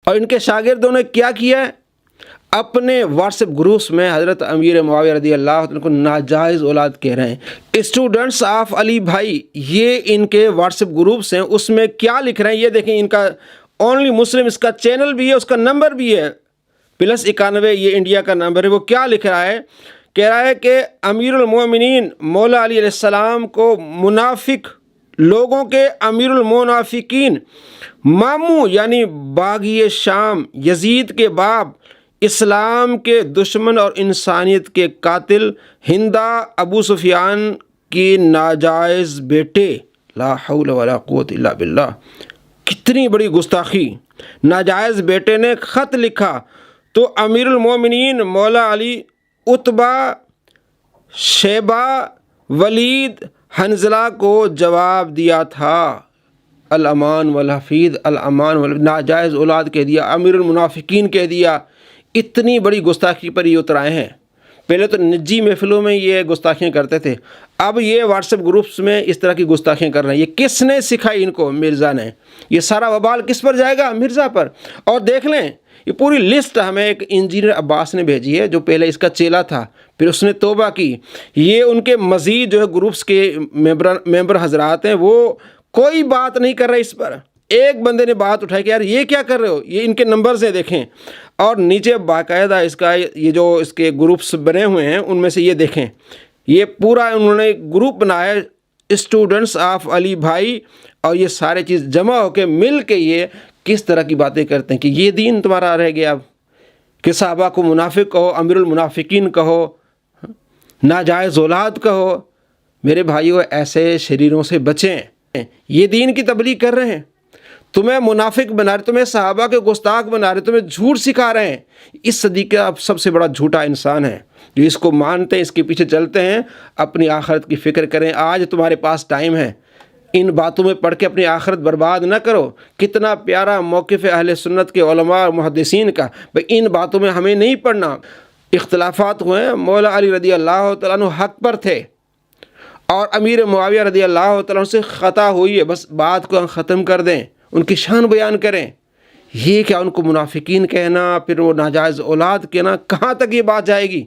اور ان کے شاگردوں نے کیا کیا ہے؟ اپنے واٹس ایپ گروپس میں حضرت امیر معاویہ رضی اللہ عنہ کو ناجائز اولاد کہہ رہے ہیں۔ اسٹوڈنٹس آف علی بھائی، یہ ان کے واٹس ایپ گروپس ہیں، اس میں کیا لکھ رہے ہیں یہ دیکھیں۔ ان کا اونلی مسلم اس کا چینل بھی ہے، اس کا نمبر بھی ہے +91، یہ انڈیا کا نمبر ہے۔ وہ کیا لکھ رہا ہے؟ کہہ رہا ہے کہ امیر المومنین مولا علی علیہ السلام کو منافق لوگوں کے امیر المنافقین ماموں یعنی باغی شام یزید کے باپ، اسلام کے دشمن اور انسانیت کے قاتل ہندا ابو سفیان کی ناجائز بیٹے، لا حول ولا قوت الا باللہ، کتنی بڑی گستاخی۔ ناجائز بیٹے نے خط لکھا تو امیر المومنین مولا علی عتبہ، شیبہ، ولید، حنظلہ کو جواب دیا تھا الامان والحفیظ، الامان ناجائز اولاد کہہ دیا، امیر المنافقین کہہ دیا۔ اتنی بڑی گستاخی پر یہ اتر آئے ہیں۔ پہلے تو نجی محفلوں میں یہ گستاخیاں کرتے تھے، اب یہ واٹس ایپ گروپس میں اس طرح کی گستاخیاں کر رہے ہیں۔ یہ کس نے سکھائی ان کو؟ مرزا نے۔ یہ سارا وبال کس پر جائے گا؟ مرزا پر۔ اور دیکھ لیں یہ پوری لسٹ ہمیں ایک انجینئر عباس نے بھیجی ہے، جو پہلے اس کا چیلا تھا، پھر اس نے توبہ کی۔ یہ ان کے مزید جو ہے گروپس کے ممبر حضرات ہیں، وہ کوئی بات نہیں کر رہے اس پر۔ ایک بندے نے بات اٹھائی کہ یار یہ کیا کر رہے ہو، یہ ان کے نمبرز ہیں دیکھیں، اور نیچے باقاعدہ اس کا یہ جو اس کے گروپس بنے ہوئے ہیں ان میں سے یہ دیکھیں، یہ پورا انہوں نے گروپ بنایا اسٹوڈنٹس آف علی بھائی، اور یہ سارے چیز جمع ہو کے مل کے یہ کس طرح کی باتیں کرتے ہیں کہ یہ دین تمہارا رہ گیا اب، کہ صحابہ کو منافق کہو، امیر المنافقین کہو، ناجائز اولاد کہو۔ میرے بھائیو، ایسے شریروں سے بچیں۔ یہ دین کی تبلیغ کر رہے ہیں، تمہیں منافق بنا رہے، تمہیں صحابہ کے گستاخ بنا رہے، تمہیں جھوٹ سکھا رہے ہیں۔ اس صدی کا سب سے بڑا جھوٹا انسان ہے جو اس کو مانتے ہیں، اس کے پیچھے چلتے ہیں۔ اپنی آخرت کی فکر کریں، آج تمہارے پاس ٹائم ہے، ان باتوں میں پڑھ کے اپنی آخرت برباد نہ کرو۔ کتنا پیارا موقف اہل سنت کے علماء اور محدثین کا، بھئی ان باتوں میں ہمیں نہیں پڑھنا۔ اختلافات ہوئے ہیں، مولا علی رضی اللہ تعالیٰ عنہ حق پر تھے اور امیر معاویہ رضی اللہ تعالیٰ عنہ سے خطا ہوئی ہے، بس بات کو ہم ختم کر دیں، ان کی شان بیان کریں۔ یہ کیا ان کو منافقین کہنا، پھر وہ ناجائز اولاد کہنا، کہاں تک یہ بات جائے گی؟